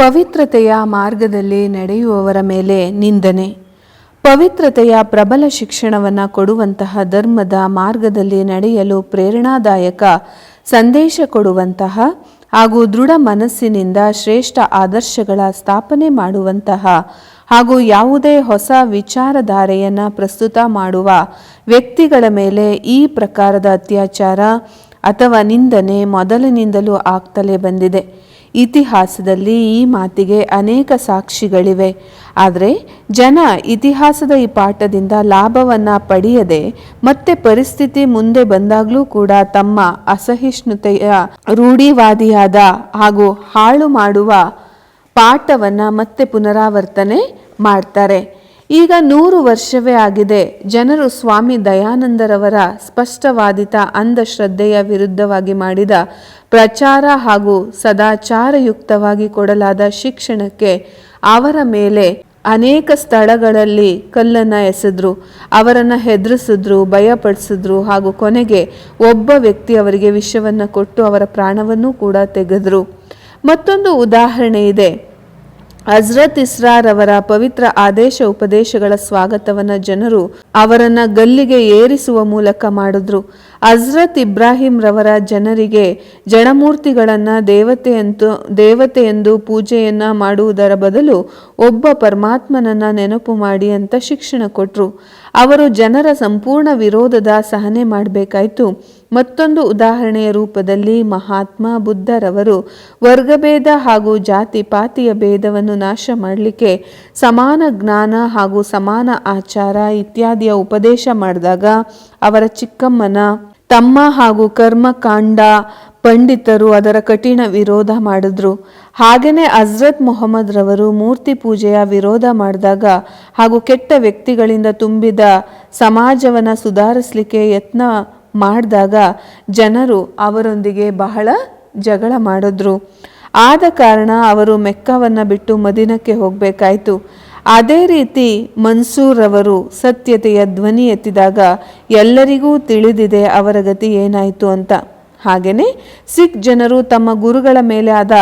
ಪವಿತ್ರತೆಯ ಮಾರ್ಗದಲ್ಲಿ ನಡೆಯುವವರ ಮೇಲೆ ನಿಂದನೆ. ಪವಿತ್ರತೆಯ ಪ್ರಬಲ ಶಿಕ್ಷಣವನ್ನು ಕೊಡುವಂತಹ ಧರ್ಮದ ಮಾರ್ಗದಲ್ಲಿ ನಡೆಯಲು ಪ್ರೇರಣಾದಾಯಕ ಸಂದೇಶ ಕೊಡುವಂತಹ ಹಾಗೂ ದೃಢ ಮನಸ್ಸಿನಿಂದ ಶ್ರೇಷ್ಠ ಆದರ್ಶಗಳ ಸ್ಥಾಪನೆ ಮಾಡುವಂತಹ ಹಾಗೂ ಯಾವುದೇ ಹೊಸ ವಿಚಾರಧಾರೆಯನ್ನು ಪ್ರಸ್ತುತ ಮಾಡುವ ವ್ಯಕ್ತಿಗಳ ಮೇಲೆ ಈ ಪ್ರಕಾರದ ಅತ್ಯಾಚಾರ ಅಥವಾ ನಿಂದನೆ ಮೊದಲಿನಿಂದಲೂ ಆಗ್ತಲೇ ಬಂದಿದೆ. ಇತಿಹಾಸದಲ್ಲಿ ಈ ಮಾತಿಗೆ ಅನೇಕ ಸಾಕ್ಷಿಗಳಿವೆ. ಆದರೆ ಜನ ಇತಿಹಾಸದ ಈ ಪಾಠದಿಂದ ಲಾಭವನ್ನು ಪಡೆಯದೆ ಮತ್ತೆ ಪರಿಸ್ಥಿತಿ ಮುಂದೆ ಬಂದಾಗಲೂ ಕೂಡ ತಮ್ಮ ಅಸಹಿಷ್ಣುತೆಯ ರೂಢಿವಾದಿಯಾದ ಹಾಗೂ ಹಾಳು ಮಾಡುವ ಪಾಠವನ್ನು ಮತ್ತೆ ಪುನರಾವರ್ತನೆ ಮಾಡ್ತಾರೆ. ಈಗ 100 ವರ್ಷವೇ ಆಗಿದೆ ಜನರು ಸ್ವಾಮಿ ದಯಾನಂದರವರ ಸ್ಪಷ್ಟವಾದಿತ ಅಂಧಶ್ರದ್ಧೆಯ ವಿರುದ್ಧವಾಗಿ ಮಾಡಿದ ಪ್ರಚಾರ ಹಾಗೂ ಸದಾಚಾರಯುಕ್ತವಾಗಿ ಕೊಡಲಾದ ಶಿಕ್ಷಣಕ್ಕೆ ಅವರ ಮೇಲೆ ಅನೇಕ ಸ್ಥಳಗಳಲ್ಲಿ ಕಲ್ಲನ್ನು ಎಸೆದ್ರು, ಅವರನ್ನು ಹೆದರಿಸಿದ್ರು, ಭಯಪಡಿಸಿದ್ರು ಹಾಗೂ ಕೊನೆಗೆ ಒಬ್ಬ ವ್ಯಕ್ತಿ ಅವರಿಗೆ ವಿಷವನ್ನು ಕೊಟ್ಟು ಅವರ ಪ್ರಾಣವನ್ನು ಕೂಡ ತೆಗೆದ್ರು. ಮತ್ತೊಂದು ಉದಾಹರಣೆ ಇದೆ. ಹಜರತ್ ಇಸ್ರಾರವರ ಪವಿತ್ರ ಆದೇಶ ಉಪದೇಶಗಳ ಸ್ವಾಗತವನ್ನು ಜನರು ಅವರನ್ನ ಗಲ್ಲಿಗೆ ಏರಿಸುವ ಮೂಲಕ ಮಾಡಿದ್ರು. ಹಜರತ್ ಇಬ್ರಾಹಿಂ ರವರ ಜನರಿಗೆ ಜಡಮೂರ್ತಿಗಳನ್ನು ದೇವತೆಯೆಂದು ಪೂಜೆಯನ್ನ ಮಾಡುವುದರ ಬದಲು ಒಬ್ಬ ಪರಮಾತ್ಮನನ್ನ ನೆನಪು ಮಾಡಿ ಅಂತ ಶಿಕ್ಷಣ ಕೊಟ್ರು. ಅವರು ಜನರ ಸಂಪೂರ್ಣ ವಿರೋಧದ ಸಹನೆ ಮಾಡಬೇಕಾಯ್ತು. ಮತ್ತೊಂದು ಉದಾಹರಣೆಯ ರೂಪದಲ್ಲಿ ಮಹಾತ್ಮ ಬುದ್ಧರವರು ವರ್ಗಭೇದ ಹಾಗೂ ಜಾತಿ ಪಾತಿಯ ಭೇದವನ್ನು ನಾಶ ಮಾಡಲಿಕ್ಕೆ ಸಮಾನ ಜ್ಞಾನ ಹಾಗೂ ಸಮಾನ ಆಚಾರ ಇತ್ಯಾದಿಯ ಉಪದೇಶ ಮಾಡಿದಾಗ ಅವರ ಚಿಕ್ಕಮ್ಮನ ತಮ್ಮ ಹಾಗೂ ಕರ್ಮಕಾಂಡ ಪಂಡಿತರು ಅದರ ಕಠಿಣ ವಿರೋಧ ಮಾಡಿದ್ರು. ಹಾಗೆಯೇ ಹಜರತ್ ಮೊಹಮ್ಮದ್ ರವರು ಮೂರ್ತಿ ಪೂಜೆಯ ವಿರೋಧ ಮಾಡಿದಾಗ ಹಾಗೂ ಕೆಟ್ಟ ವ್ಯಕ್ತಿಗಳಿಂದ ತುಂಬಿದ ಸಮಾಜವನ್ನು ಸುಧಾರಿಸಲಿಕ್ಕೆ ಯತ್ನ ಮಾಡಿದಾಗ ಜನರು ಅವರೊಂದಿಗೆ ಬಹಳ ಜಗಳ ಮಾಡಿದ್ರು. ಆದ ಕಾರಣ ಅವರು ಮೆಕ್ಕವನ್ನು ಬಿಟ್ಟು ಮದೀನಕ್ಕೆ ಹೋಗಬೇಕಾಯಿತು. ಅದೇ ರೀತಿ ಮನ್ಸೂರ್ ಅವರು ಸತ್ಯತೆಯ ಧ್ವನಿ ಎತ್ತಿದಾಗ ಎಲ್ಲರಿಗೂ ತಿಳಿದಿದೆ ಅವರ ಗತಿ ಏನಾಯಿತು ಅಂತ. ಹಾಗೆಯೇ ಸಿಖ್ ಜನರು ತಮ್ಮ ಗುರುಗಳ ಮೇಲೆ ಆದ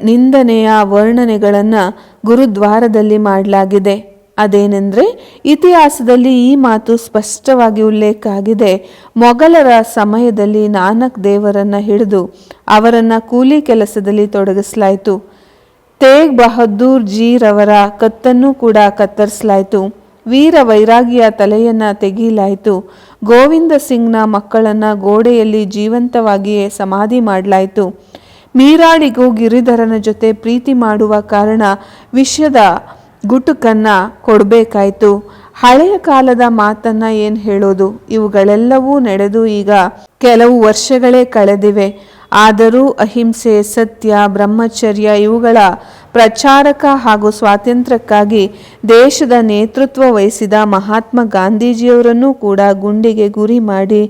ನಿಂದನೆಯ ವರ್ಣನೆಗಳನ್ನು ಗುರುದ್ವಾರದಲ್ಲಿ ಮಾಡಲಾಗಿದೆ. ಅದೇನೆಂದರೆ ಇತಿಹಾಸದಲ್ಲಿ ಈ ಮಾತು ಸ್ಪಷ್ಟವಾಗಿ ಉಲ್ಲೇಖ ಆಗಿದೆ. ಮೊಘಲರ ಸಮಯದಲ್ಲಿ ನಾನಕ್ ದೇವರನ್ನು ಹಿಡಿದು ಅವರನ್ನು ಕೂಲಿ ಕೆಲಸದಲ್ಲಿ ತೊಡಗಿಸಲಾಯಿತು. ತೇಗ್ ಬಹದ್ದೂರ್ ಜೀರವರ ಕತ್ತನ್ನು ಕೂಡ ಕತ್ತರಿಸಲಾಯಿತು. ವೀರ ವೈರಾಗಿಯ ತಲೆಯನ್ನು ತೆಗೆಯಲಾಯಿತು. ಗೋವಿಂದ ಸಿಂಗ್ನ ಮಕ್ಕಳನ್ನು ಗೋಡೆಯಲ್ಲಿ ಜೀವಂತವಾಗಿಯೇ ಸಮಾಧಿ ಮಾಡಲಾಯಿತು. ಮೀರಾಳಿಗೂ ಗಿರಿಧರನ ಜೊತೆ ಪ್ರೀತಿ ಮಾಡುವ ಕಾರಣ ವಿಷದ ಗುಟುಕನ್ನು ಕೊಡಬೇಕಾಯಿತು. ಹಳೆಯ ಕಾಲದ ಮಾತನ್ನ ಏನು ಹೇಳೋದು? ಇವುಗಳೆಲ್ಲವೂ ನಡೆದು ಈಗ ಕೆಲವು ವರ್ಷಗಳೇ ಕಳೆದಿವೆ. ಆದರೂ ಅಹಿಂಸೆ, ಸತ್ಯ, ಬ್ರಹ್ಮಚರ್ಯ ಇವುಗಳ ಪ್ರಚಾರಕ ಹಾಗೂ ಸ್ವಾತಂತ್ರ್ಯಕ್ಕಾಗಿ ದೇಶದ ನೇತೃತ್ವ ವಹಿಸಿದ ಮಹಾತ್ಮ ಗಾಂಧೀಜಿಯವರನ್ನು ಕೂಡ ಗುಂಡಿಗೆ ಗುರಿ ಮಾಡಿ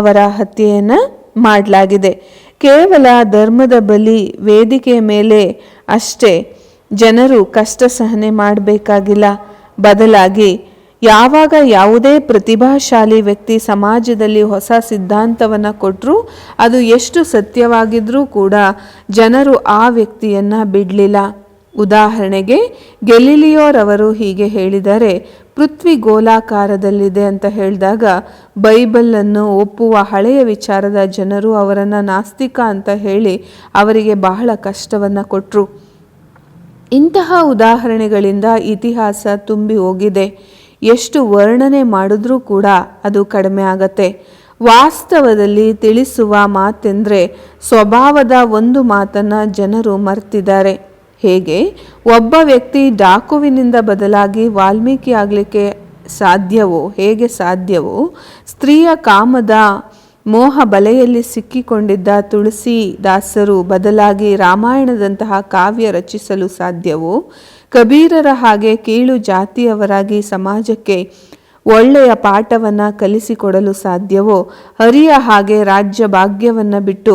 ಅವರ ಹತ್ಯೆಯನ್ನು ಮಾಡಲಾಗಿದೆ. ಕೇವಲ ಧರ್ಮದ ಬಲಿ ವೇದಿಕೆಯ ಮೇಲೆ ಅಷ್ಟೇ ಜನರು ಕಷ್ಟ ಸಹನೆ ಮಾಡಬೇಕಾಗಿಲ್ಲ. ಬದಲಾಗಿ ಯಾವಾಗ ಯಾವುದೇ ಪ್ರತಿಭಾಶಾಲಿ ವ್ಯಕ್ತಿ ಸಮಾಜದಲ್ಲಿ ಹೊಸ ಸಿದ್ಧಾಂತವನ್ನು ಕೊಟ್ಟರೂ ಅದು ಎಷ್ಟು ಸತ್ಯವಾಗಿದ್ರೂ ಕೂಡ ಜನರು ಆ ವ್ಯಕ್ತಿಯನ್ನು ಬಿಡಲಿಲ್ಲ. ಉದಾಹರಣೆಗೆ ಗೆಲಿಲಿಯೋರವರು ಹೀಗೆ ಹೇಳಿದರೆ, ಪೃಥ್ವಿ ಗೋಲಾಕಾರದಲ್ಲಿದೆ ಅಂತ ಹೇಳಿದಾಗ ಬೈಬಲನ್ನು ಒಪ್ಪುವ ಹಳೆಯ ವಿಚಾರದ ಜನರು ಅವರನ್ನು ನಾಸ್ತಿಕ ಅಂತ ಹೇಳಿ ಅವರಿಗೆ ಬಹಳ ಕಷ್ಟವನ್ನು ಕೊಟ್ಟರು. ಇಂತಹ ಉದಾಹರಣೆಗಳಿಂದ ಇತಿಹಾಸ ತುಂಬಿ ಹೋಗಿದೆ. ಎಷ್ಟು ವರ್ಣನೆ ಮಾಡಿದ್ರೂ ಕೂಡ ಅದು ಕಡಿಮೆ ಆಗತ್ತೆ. ವಾಸ್ತವದಲ್ಲಿ ತಿಳಿಸುವ ಮಾತೆಂದರೆ ಸ್ವಭಾವದ ಒಂದು ಮಾತನ್ನು ಜನರು ಮರ್ತಿದ್ದಾರೆ. ಹೇಗೆ ಒಬ್ಬ ವ್ಯಕ್ತಿ ಡಾಕುವಿನಿಂದ ಬದಲಾಗಿ ವಾಲ್ಮೀಕಿ ಆಗಲಿಕ್ಕೆ ಹೇಗೆ ಸಾಧ್ಯವೋ ಸ್ತ್ರೀಯ ಕಾಮದ ಮೋಹ ಬಲೆಯಲ್ಲಿ ಸಿಕ್ಕಿಕೊಂಡಿದ್ದ ತುಳಸಿದಾಸರು ಬದಲಾಗಿ ರಾಮಾಯಣದಂತಹ ಕಾವ್ಯ ರಚಿಸಲು ಸಾಧ್ಯವೋ, ಕಬೀರರ ಹಾಗೆ ಕೀಳು ಜಾತಿಯವರಾಗಿ ಸಮಾಜಕ್ಕೆ ಒಳ್ಳೆಯ ಪಾಠವನ್ನು ಕಲಿಸಿಕೊಡಲು ಸಾಧ್ಯವೋ, ಹರಿಯ ಹಾಗೆ ರಾಜ್ಯ ಭಾಗ್ಯವನ್ನು ಬಿಟ್ಟು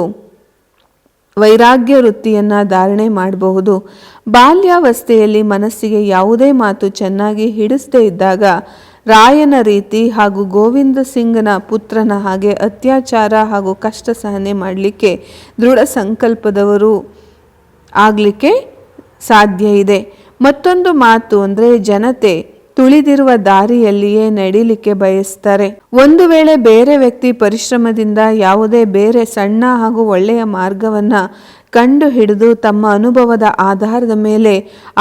ವೈರಾಗ್ಯ ವೃತ್ತಿಯನ್ನು ಧಾರಣೆ ಮಾಡಬಹುದು. ಬಾಲ್ಯಾವಸ್ಥೆಯಲ್ಲಿ ಮನಸ್ಸಿಗೆ ಯಾವುದೇ ಮಾತು ಚೆನ್ನಾಗಿ ಹಿಡಿಸದೇ ಇದ್ದಾಗ ರಾಯನ ರೀತಿ ಹಾಗೂ ಗೋವಿಂದ ಸಿಂಗ್ನ ಪುತ್ರನ ಹಾಗೆ ಅತ್ಯಾಚಾರ ಹಾಗೂ ಕಷ್ಟ ಸಹನೆ ಮಾಡಲಿಕ್ಕೆ ದೃಢ ಸಂಕಲ್ಪದವರು ಆಗಲಿಕ್ಕೆ ಸಾಧ್ಯ ಇದೆ. ಮತ್ತೊಂದು ಮಾತು ಅಂದರೆ ಜನತೆ ತುಳಿದಿರುವ ದಾರಿಯಲ್ಲಿಯೇ ನಡಿಲಿಕ್ಕೆ ಬಯಸ್ತಾರೆ. ಒಂದು ವೇಳೆ ಬೇರೆ ವ್ಯಕ್ತಿ ಪರಿಶ್ರಮದಿಂದ ಯಾವುದೇ ಬೇರೆ ಸಣ್ಣ ಹಾಗೂ ಒಳ್ಳೆಯ ಮಾರ್ಗವನ್ನ ಕಂಡು ಹಿಡಿದು ತಮ್ಮ ಅನುಭವದ ಆಧಾರದ ಮೇಲೆ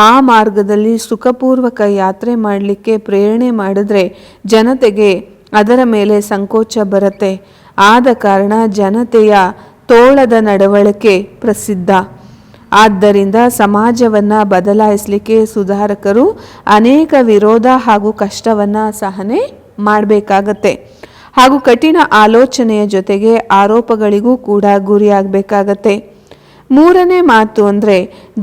ಆ ಮಾರ್ಗದಲ್ಲಿ ಸುಖಪೂರ್ವಕ ಯಾತ್ರೆ ಮಾಡಲಿಕ್ಕೆ ಪ್ರೇರಣೆ ಮಾಡಿದ್ರೆ ಜನತೆಗೆ ಅದರ ಮೇಲೆ ಸಂಕೋಚ ಬರುತ್ತೆ. ಆದ ಕಾರಣ ಜನತೆಯ ತೋಳದ ನಡವಳಿಕೆ ಪ್ರಸಿದ್ಧ. ಆದ್ದರಿಂದ ಸಮಾಜವನ್ನು ಬದಲಾಯಿಸಲಿಕ್ಕೆ ಸುಧಾರಕರು ಅನೇಕ ವಿರೋಧ ಹಾಗೂ ಕಷ್ಟವನ್ನು ಸಹನೆ ಮಾಡಬೇಕಾಗತ್ತೆ. ಹಾಗೂ ಕಠಿಣ ಆಲೋಚನೆಯ ಜೊತೆಗೆ ಆರೋಪಗಳಿಗೂ ಕೂಡ ಗುರಿಯಾಗಬೇಕಾಗತ್ತೆ. ಮೂರನೇ ಮಾತು ಅಂದರೆ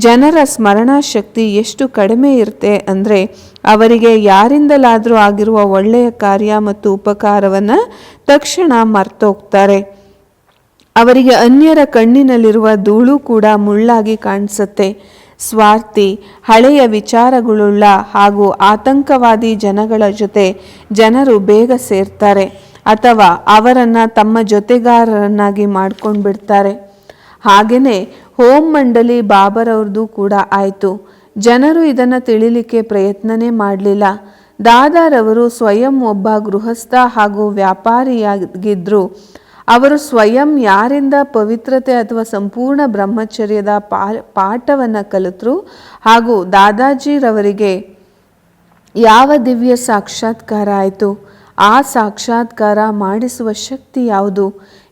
ಜನರ ಸ್ಮರಣಾ ಶಕ್ತಿ ಎಷ್ಟು ಕಡಿಮೆ ಇರುತ್ತೆ ಅಂದರೆ ಅವರಿಗೆ ಯಾರಿಂದಲಾದರೂ ಆಗಿರುವ ಒಳ್ಳೆಯ ಕಾರ್ಯ ಮತ್ತು ಉಪಕಾರವನ್ನು ತಕ್ಷಣ ಮರ್ತೋಗ್ತಾರೆ. ಅವರಿಗೆ ಅನ್ಯರ ಕಣ್ಣಿನಲ್ಲಿರುವ ಧೂಳು ಕೂಡ ಮುಳ್ಳಾಗಿ ಕಾಣಿಸುತ್ತೆ. ಸ್ವಾರ್ಥಿ, ಹಳೆಯ ವಿಚಾರಗಳುಳ್ಳ ಹಾಗೂ ಆತಂಕವಾದಿ ಜನಗಳ ಜೊತೆ ಜನರು ಬೇಗ ಸೇರ್ತಾರೆ ಅಥವಾ ಅವರನ್ನು ತಮ್ಮ ಜೊತೆಗಾರರನ್ನಾಗಿ ಮಾಡ್ಕೊಂಡು ಬಿಡ್ತಾರೆ. ಹಾಗೆಯೇ ಹೋಮ್ ಮಂಡಳಿ ಬಾಬರವ್ರದ್ದು ಕೂಡ ಆಯಿತು. ಜನರು ಇದನ್ನು ತಿಳಿಲಿಕ್ಕೆ ಪ್ರಯತ್ನನೇ ಮಾಡಲಿಲ್ಲ. ದಾದಾರವರು ಸ್ವಯಂ ಒಬ್ಬ ಗೃಹಸ್ಥ ಹಾಗೂ ವ್ಯಾಪಾರಿಯಾಗಿದ್ದರು. ಅವರು ಸ್ವಯಂ ಯಾರಿಂದ ಪವಿತ್ರತೆ ಅಥವಾ ಸಂಪೂರ್ಣ ಬ್ರಹ್ಮಚರ್ಯದ ಪಾಠವನ್ನು ಕಲಿತರು ಹಾಗೂ ದಾದಾಜಿರವರಿಗೆ ಯಾವ ದಿವ್ಯ ಸಾಕ್ಷಾತ್ಕಾರ ಆಯಿತು, ಆ ಸಾಕ್ಷಾತ್ಕಾರ ಮಾಡಿಸುವ ಶಕ್ತಿ ಯಾವುದು?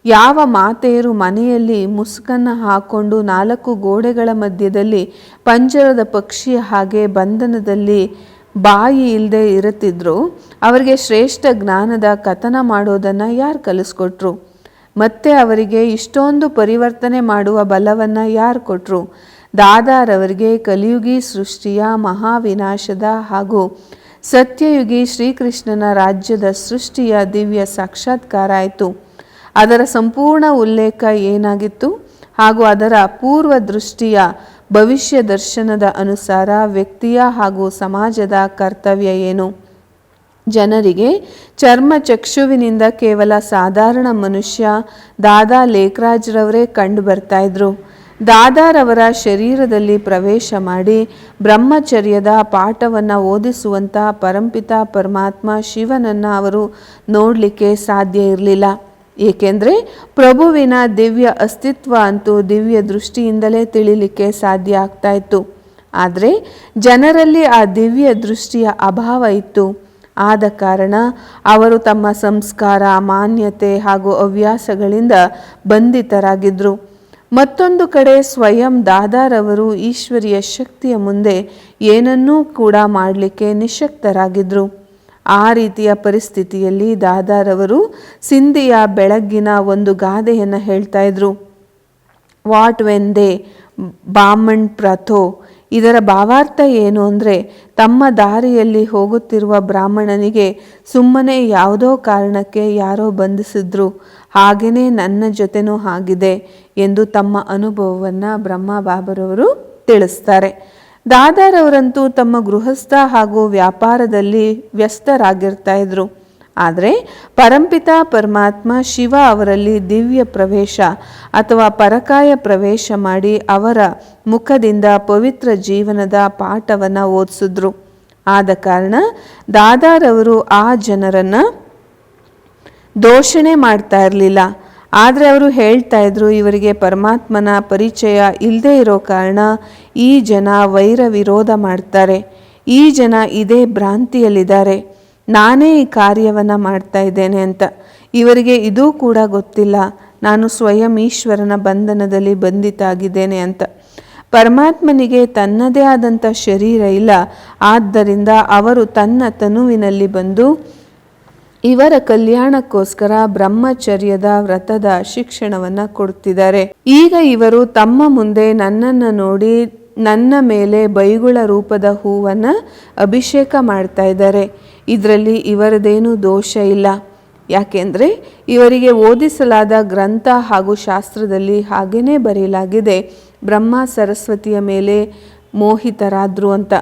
ಯಾವ ಮಾತೆಯರು ಮನೆಯಲ್ಲಿ ಮುಸುಕನ್ನು ಹಾಕ್ಕೊಂಡು 4 ಗೋಡೆಗಳ ಮಧ್ಯದಲ್ಲಿ ಪಂಜರದ ಪಕ್ಷಿಯ ಹಾಗೆ ಬಂಧನದಲ್ಲಿ ಬಾಯಿ ಇಲ್ಲದೆ ಇರುತ್ತಿದ್ರು, ಅವರಿಗೆ ಶ್ರೇಷ್ಠ ಜ್ಞಾನದ ಕಥನ ಮಾಡೋದನ್ನು ಯಾರು ಕಲಿಸ್ಕೊಟ್ರು? ಮತ್ತೆ ಅವರಿಗೆ ಇಷ್ಟೊಂದು ಪರಿವರ್ತನೆ ಮಾಡುವ ಬಲವನ್ನು ಯಾರು ಕೊಟ್ಟರು? ದಾದಾರವರಿಗೆ ಕಲಿಯುಗಿ ಸೃಷ್ಟಿಯ ಮಹಾವಿನಾಶದ ಹಾಗೂ ಸತ್ಯಯುಗಿ ಶ್ರೀಕೃಷ್ಣನ ರಾಜ್ಯದ ಸೃಷ್ಟಿಯ ದಿವ್ಯ ಸಾಕ್ಷಾತ್ಕಾರ ಆಯಿತು. ಅದರ ಸಂಪೂರ್ಣ ಉಲ್ಲೇಖ ಏನಾಗಿತ್ತು ಹಾಗೂ ಅದರ ಪೂರ್ವ ದೃಷ್ಟಿಯ ಭವಿಷ್ಯ ದರ್ಶನದ ಅನುಸಾರ ವ್ಯಕ್ತಿಯ ಹಾಗೂ ಸಮಾಜದ ಕರ್ತವ್ಯ ಏನು? ಜನರಿಗೆ ಚರ್ಮ ಚಕ್ಷುವಿನಿಂದ ಕೇವಲ ಸಾಧಾರಣ ಮನುಷ್ಯ ದಾದಾ ಲೇಖರಾಜ್ರವರೇ ಕಂಡು ಬರ್ತಾ ಇದ್ರು. ದಾದಾರವರ ಶರೀರದಲ್ಲಿ ಪ್ರವೇಶ ಮಾಡಿ ಬ್ರಹ್ಮಚರ್ಯದ ಪಾಠವನ್ನು ಓದಿಸುವಂಥ ಪರಂಪಿತ ಪರಮಾತ್ಮ ಶಿವನನ್ನು ಅವರು ನೋಡಲಿಕ್ಕೆ ಸಾಧ್ಯ ಇರಲಿಲ್ಲ. ಏಕೆಂದರೆ ಪ್ರಭುವಿನ ದಿವ್ಯ ಅಸ್ತಿತ್ವ ಅಂತೂ ದಿವ್ಯ ದೃಷ್ಟಿಯಿಂದಲೇ ತಿಳಿಲಿಕ್ಕೆ ಸಾಧ್ಯ ಆಗ್ತಾ ಇತ್ತು. ಆದರೆ ಜನರಲ್ಲಿ ಆ ದಿವ್ಯ ದೃಷ್ಟಿಯ ಅಭಾವ ಇತ್ತು. ಆದ ಕಾರಣ ಅವರು ತಮ್ಮ ಸಂಸ್ಕಾರ, ಮಾನ್ಯತೆ ಹಾಗೂ ಹವ್ಯಾಸಗಳಿಂದ ಬಂಧಿತರಾಗಿದ್ದರು. ಮತ್ತೊಂದು ಕಡೆ ಸ್ವಯಂ ದಾದಾರವರು ಈಶ್ವರಿಯ ಶಕ್ತಿಯ ಮುಂದೆ ಏನನ್ನೂ ಕೂಡ ಮಾಡಲಿಕ್ಕೆ ನಿಶಕ್ತರಾಗಿದ್ದರು. ಆ ರೀತಿಯ ಪರಿಸ್ಥಿತಿಯಲ್ಲಿ ದಾದಾರವರು ಸಿಂಧಿಯ ಬೆಳಗ್ಗಿನ ಒಂದು ಗಾದೆಯನ್ನು ಹೇಳ್ತಾ ಇದ್ರು. ವಾಟ್ ವೆನ್ ದೇ ಬಾಮಣ್ ಪ್ರಥೋ. ಇದರ ಭಾವಾರ್ಥ ಏನು ಅಂದರೆ, ತಮ್ಮ ದಾರಿಯಲ್ಲಿ ಹೋಗುತ್ತಿರುವ ಬ್ರಾಹ್ಮಣನಿಗೆ ಸುಮ್ಮನೆ ಯಾವುದೋ ಕಾರಣಕ್ಕೆ ಯಾರೋ ಬಂಧಿಸಿದ್ರು, ಹಾಗೆಯೇ ನನ್ನ ಜೊತೆನೂ ಆಗಿದೆ ಎಂದು ತಮ್ಮ ಅನುಭವವನ್ನು ಬ್ರಹ್ಮ ಬಾಬರವರು ತಿಳಿಸ್ತಾರೆ. ದಾದಾರವರಂತೂ ತಮ್ಮ ಗೃಹಸ್ಥ ಹಾಗೂ ವ್ಯಾಪಾರದಲ್ಲಿ ವ್ಯಸ್ತರಾಗಿರ್ತಾ ಇದ್ರು. ಆದರೆ ಪರಂಪಿತ ಪರಮಾತ್ಮ ಶಿವ ಅವರಲ್ಲಿ ದಿವ್ಯ ಪ್ರವೇಶ ಅಥವಾ ಪರಕಾಯ ಪ್ರವೇಶ ಮಾಡಿ ಅವರ ಮುಖದಿಂದ ಪವಿತ್ರ ಜೀವನದ ಪಾಠವನ್ನು ಓದಿಸಿದ್ರು. ಆದ ಕಾರಣ ದಾದಾರವರು ಆ ಜನರನ್ನು ದೂಷಣೆ ಮಾಡ್ತಾ ಇರಲಿಲ್ಲ. ಆದರೆ ಅವರು ಹೇಳ್ತಾ ಇದ್ರು, ಇವರಿಗೆ ಪರಮಾತ್ಮನ ಪರಿಚಯ ಇಲ್ಲದೆ ಇರೋ ಕಾರಣ ಈ ಜನ ವೈರ ವಿರೋಧ ಮಾಡ್ತಾರೆ, ಈ ಜನ ಇದೇ ಭ್ರಾಂತಿಯಲ್ಲಿದ್ದಾರೆ, ನಾನೇ ಈ ಕಾರ್ಯವನ್ನು ಮಾಡ್ತಾ ಇದ್ದೇನೆ ಅಂತ. ಇವರಿಗೆ ಇದೂ ಕೂಡ ಗೊತ್ತಿಲ್ಲ, ನಾನು ಸ್ವಯಂ ಈಶ್ವರನ ಬಂಧನದಲ್ಲಿ ಬಂಧಿತ ಆಗಿದ್ದೇನೆ ಅಂತ. ಪರಮಾತ್ಮನಿಗೆ ತನ್ನದೇ ಆದಂಥ ಶರೀರ ಇಲ್ಲ. ಆದ್ದರಿಂದ ಅವರು ತನ್ನ ತನುವಿನಲ್ಲಿ ಬಂದು ಇವರ ಕಲ್ಯಾಣಕ್ಕೋಸ್ಕರ ಬ್ರಹ್ಮಚರ್ಯದ ವ್ರತದ ಶಿಕ್ಷಣವನ್ನು ಕೊಡ್ತಿದ್ದಾರೆ. ಈಗ ಇವರು ತಮ್ಮ ಮುಂದೆ ನನ್ನನ್ನು ನೋಡಿ ನನ್ನ ಮೇಲೆ ಬೈಗುಳ ರೂಪದ ಹೂವನ್ನು ಅಭಿಷೇಕ ಮಾಡ್ತಾ ಇದ್ದಾರೆ. ಇದರಲ್ಲಿ ಇವರದೇನೂ ದೋಷ ಇಲ್ಲ. ಯಾಕೆಂದರೆ ಇವರಿಗೆ ಓದಿಸಲಾದ ಗ್ರಂಥ ಹಾಗೂ ಶಾಸ್ತ್ರದಲ್ಲಿ ಹಾಗೇ ಬರೆಯಲಾಗಿದೆ, ಬ್ರಹ್ಮ ಸರಸ್ವತಿಯ ಮೇಲೆ ಮೋಹಿತರಾದ್ರು ಅಂತ.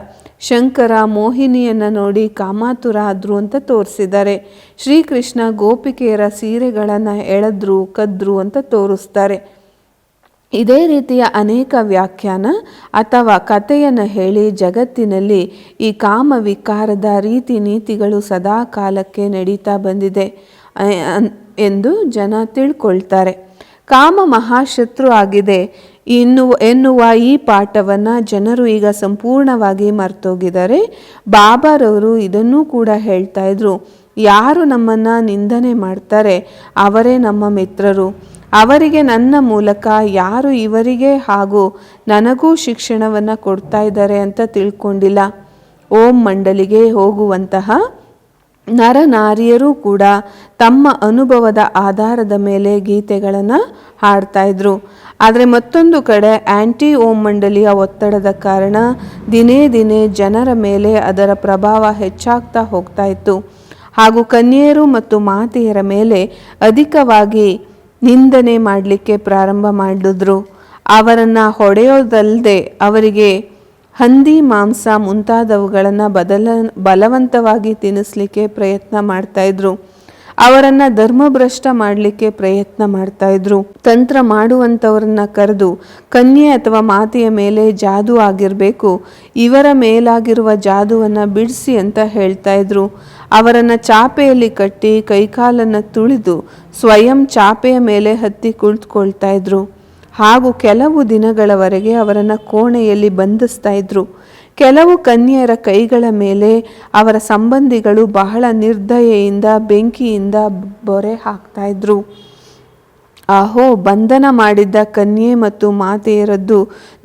ಶಂಕರ ಮೋಹಿನಿಯನ್ನು ನೋಡಿ ಕಾಮಾತುರ ಆದ್ರು ಅಂತ ತೋರಿಸಿದ್ದಾರೆ. ಶ್ರೀಕೃಷ್ಣ ಗೋಪಿಕೆಯರ ಸೀರೆಗಳನ್ನು ಎಳೆದ್ರು ಕದ್ರು ಅಂತ ತೋರಿಸ್ತಾರೆ. ಇದೇ ರೀತಿಯ ಅನೇಕ ವ್ಯಾಖ್ಯಾನ ಅಥವಾ ಕಥೆಯನ್ನು ಹೇಳಿ ಜಗತ್ತಿನಲ್ಲಿ ಈ ಕಾಮ ವಿಕಾರದ ರೀತಿ ನೀತಿಗಳು ಸದಾ ಕಾಲಕ್ಕೆ ನಡೀತಾ ಬಂದಿದೆ ಎಂದು ಜನ ತಿಳ್ಕೊಳ್ತಾರೆ. ಕಾಮ ಮಹಾಶತ್ರು ಆಗಿದೆ ಎನ್ನುವ ಈ ಪಾಠವನ್ನು ಜನರು ಈಗ ಸಂಪೂರ್ಣವಾಗಿ ಮರ್ತೋಗಿದ್ದಾರೆ. ಬಾಬಾರವರು ಇದನ್ನೂ ಕೂಡ ಹೇಳ್ತಾ ಇದ್ರು, ಯಾರು ನಮ್ಮನ್ನು ನಿಂದನೆ ಮಾಡ್ತಾರೆ ಅವರೇ ನಮ್ಮ ಮಿತ್ರರು. ಅವರಿಗೆ ನನ್ನ ಮೂಲಕ ಯಾರು ಇವರಿಗೆ ಹಾಗೂ ನನಗೂ ಶಿಕ್ಷಣವನ್ನು ಕೊಡ್ತಾ ಇದ್ದಾರೆ ಅಂತ ತಿಳ್ಕೊಂಡಿಲ್ಲ. ಓಂ ಮಂಡಲಿಗೆ ಹೋಗುವಂತಹ ನರನಾರಿಯರೂ ಕೂಡ ತಮ್ಮ ಅನುಭವದ ಆಧಾರದ ಮೇಲೆ ಗೀತೆಗಳನ್ನು ಹಾಡ್ತಾ ಇದ್ರು. ಆದರೆ ಮತ್ತೊಂದು ಕಡೆ ಆ್ಯಂಟಿ ಓಂ ಮಂಡಲಿಯ ಒತ್ತಡದ ಕಾರಣ ದಿನೇ ದಿನೇ ಜನರ ಮೇಲೆ ಅದರ ಪ್ರಭಾವ ಹೆಚ್ಚಾಗ್ತಾ ಹೋಗ್ತಾ ಇತ್ತು. ಹಾಗೂ ಕನ್ಯೆಯರು ಮತ್ತು ಮಾತೆಯರ ಮೇಲೆ ಅಧಿಕವಾಗಿ ನಿಂದನೆ ಮಾಡಲಿಕ್ಕೆ ಪ್ರಾರಂಭ ಮಾಡಿದ್ರು. ಅವರನ್ನು ಹೊಡೆಯೋದಲ್ಲದೆ ಅವರಿಗೆ ಹಂದಿ ಮಾಂಸ ಮುಂತಾದವುಗಳನ್ನು ಬಲವಂತವಾಗಿ ತಿನ್ನಿಸ್ಲಿಕ್ಕೆ ಪ್ರಯತ್ನ ಮಾಡ್ತಾಯಿದ್ರು. ಅವರನ್ನು ಧರ್ಮಭ್ರಷ್ಟ ಮಾಡಲಿಕ್ಕೆ ಪ್ರಯತ್ನ ಮಾಡ್ತಾಯಿದ್ರು. ತಂತ್ರ ಮಾಡುವಂಥವ್ರನ್ನ ಕರೆದು ಕನ್ಯೆ ಅಥವಾ ಮಾತೆಯ ಮೇಲೆ ಜಾದು ಆಗಿರಬೇಕು, ಇವರ ಮೇಲಾಗಿರುವ ಜಾದುವನ್ನು ಬಿಡಿಸಿ ಅಂತ ಹೇಳ್ತಾ ಇದ್ರು. ಅವರನ್ನು ಚಾಪೆಯಲ್ಲಿ ಕಟ್ಟಿ ಕೈಕಾಲನ್ನು ತುಳಿದು ಸ್ವಯಂ ಚಾಪೆಯ ಮೇಲೆ ಹತ್ತಿ ಕುಳಿತುಕೊಳ್ತಾ ಇದ್ರು. ಹಾಗೂ ಕೆಲವು ದಿನಗಳವರೆಗೆ ಅವರನ್ನು ಕೋಣೆಯಲ್ಲಿ ಬಂಧಿಸ್ತಾ ಇದ್ರು. ಕೆಲವು ಕನ್ಯೆಯರ ಕೈಗಳ ಮೇಲೆ ಅವರ ಸಂಬಂಧಿಗಳು ಬಹಳ ನಿರ್ದಯೆಯಿಂದ ಬೆಂಕಿಯಿಂದ ಬೊರೆ ಹಾಕ್ತಾ ಇದ್ರು. ಆಹೋ, ಬಂಧನ ಮಾಡಿದ್ದ ಕನ್ಯೆ ಮತ್ತು ಮಾತೆಯರದ್ದು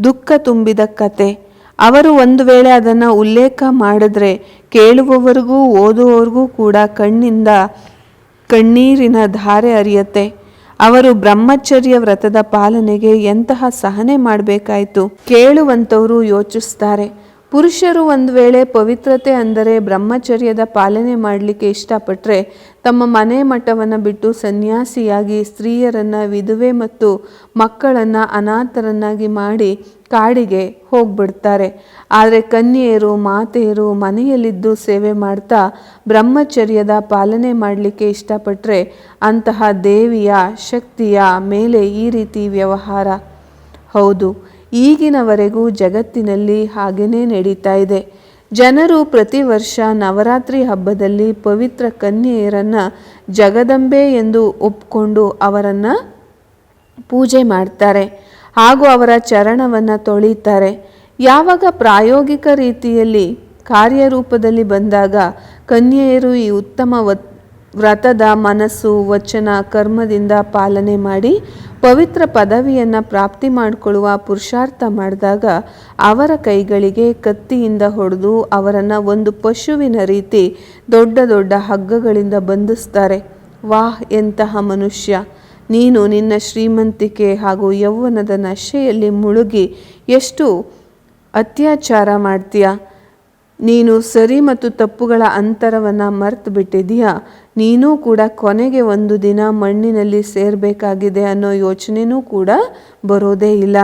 ದುಃಖ ತುಂಬಿದ ಕತೆ. ಅವರು ಒಂದು ವೇಳೆ ಅದನ್ನು ಉಲ್ಲೇಖ ಮಾಡಿದ್ರೆ ಕೇಳುವವರಿಗೂ ಓದುವವರಿಗೂ ಕೂಡ ಕಣ್ಣಿಂದ ಕಣ್ಣೀರಿನ ಧಾರೆ ಹರಿಯತ್ತೆ. ಅವರು ಬ್ರಹ್ಮಚರ್ಯ ವ್ರತದ ಪಾಲನೆಗೆ ಎಂತಹ ಸಹನೆ ಮಾಡಬೇಕಾಯಿತು. ಕೇಳುವಂಥವರು ಯೋಚಿಸ್ತಾರೆ, ಪುರುಷರು ಒಂದು ವೇಳೆ ಪವಿತ್ರತೆ ಅಂದರೆ ಬ್ರಹ್ಮಚರ್ಯದ ಪಾಲನೆ ಮಾಡಲಿಕ್ಕೆ ಇಷ್ಟಪಟ್ಟರೆ ತಮ್ಮ ಮನೆ ಮಠವನ್ನು ಬಿಟ್ಟು ಸನ್ಯಾಸಿಯಾಗಿ ಸ್ತ್ರೀಯರನ್ನು ವಿಧವೆ ಮತ್ತು ಮಕ್ಕಳನ್ನು ಅನಾಥರನ್ನಾಗಿ ಮಾಡಿ ಕಾಡಿಗೆ ಹೋಗ್ಬಿಡ್ತಾರೆ. ಆದರೆ ಕನ್ಯೆಯರು ಮಾತೆಯರು ಮನೆಯಲ್ಲಿದ್ದು ಸೇವೆ ಮಾಡ್ತಾ ಬ್ರಹ್ಮಚರ್ಯದ ಪಾಲನೆ ಮಾಡಲಿಕ್ಕೆ ಇಷ್ಟಪಟ್ಟರೆ ಅಂತಹ ದೇವಿಯ ಶಕ್ತಿಯ ಮೇಲೆ ಈ ರೀತಿ ವ್ಯವಹಾರ. ಹೌದು, ಈಗಿನವರೆಗೂ ಜಗತ್ತಿನಲ್ಲಿ ಹಾಗೆಯೇ ನಡೀತಾ ಇದೆ. ಜನರು ಪ್ರತಿ ವರ್ಷ ನವರಾತ್ರಿ ಹಬ್ಬದಲ್ಲಿ ಪವಿತ್ರ ಕನ್ಯೆಯರನ್ನು ಜಗದಂಬೆ ಎಂದು ಒಪ್ಕೊಂಡು ಅವರನ್ನು ಪೂಜೆ ಮಾಡ್ತಾರೆ ಹಾಗೂ ಅವರ ಚರಣವನ್ನು ತೊಳಿತಾರೆ. ಯಾವಾಗ ಪ್ರಾಯೋಗಿಕ ರೀತಿಯಲ್ಲಿ ಕಾರ್ಯರೂಪದಲ್ಲಿ ಬಂದಾಗ ಕನ್ಯೆಯರು ಈ ಉತ್ತಮ ವ್ರತದ ಮನಸ್ಸು ವಚನ ಕರ್ಮದಿಂದ ಪಾಲನೆ ಮಾಡಿ ಪವಿತ್ರ ಪದವಿಯನ್ನು ಪ್ರಾಪ್ತಿ ಮಾಡಿಕೊಳ್ಳುವ ಪುರುಷಾರ್ಥ ಮಾಡಿದಾಗ ಅವರ ಕೈಗಳಿಗೆ ಕತ್ತಿಯಿಂದ ಹೊಡೆದು ಅವರನ್ನು ಒಂದು ಪಶುವಿನ ರೀತಿ ದೊಡ್ಡ ದೊಡ್ಡ ಹಗ್ಗಗಳಿಂದ ಬಂಧಿಸ್ತಾರೆ. ವಾಹ್, ಎಂತಹ ಮನುಷ್ಯ ನೀನು! ನಿನ್ನ ಶ್ರೀಮಂತಿಕೆ ಹಾಗೂ ಯೌವನದ ನಶೆಯಲ್ಲಿ ಮುಳುಗಿ ಎಷ್ಟು ಅತ್ಯಾಚಾರ ಮಾಡ್ತೀಯ. ನೀನು ಸರಿ ಮತ್ತು ತಪ್ಪುಗಳ ಅಂತರವನ್ನು ಮರೆತು ಬಿಟ್ಟಿದೀಯಾ. ನೀನೂ ಕೂಡ ಕೊನೆಗೆ ಒಂದು ದಿನ ಮಣ್ಣಿನಲ್ಲಿ ಸೇರಬೇಕಾಗಿದೆ ಅನ್ನೋ ಯೋಚನೆಯೂ ಕೂಡ ಬರೋದೇ ಇಲ್ಲ.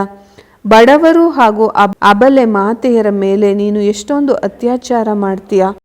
ಬಡವರು ಹಾಗೂ ಅಬಲೆ ಮಾತೆಯರ ಮೇಲೆ ನೀನು ಎಷ್ಟೊಂದು ಅತ್ಯಾಚಾರ ಮಾಡ್ತೀಯ.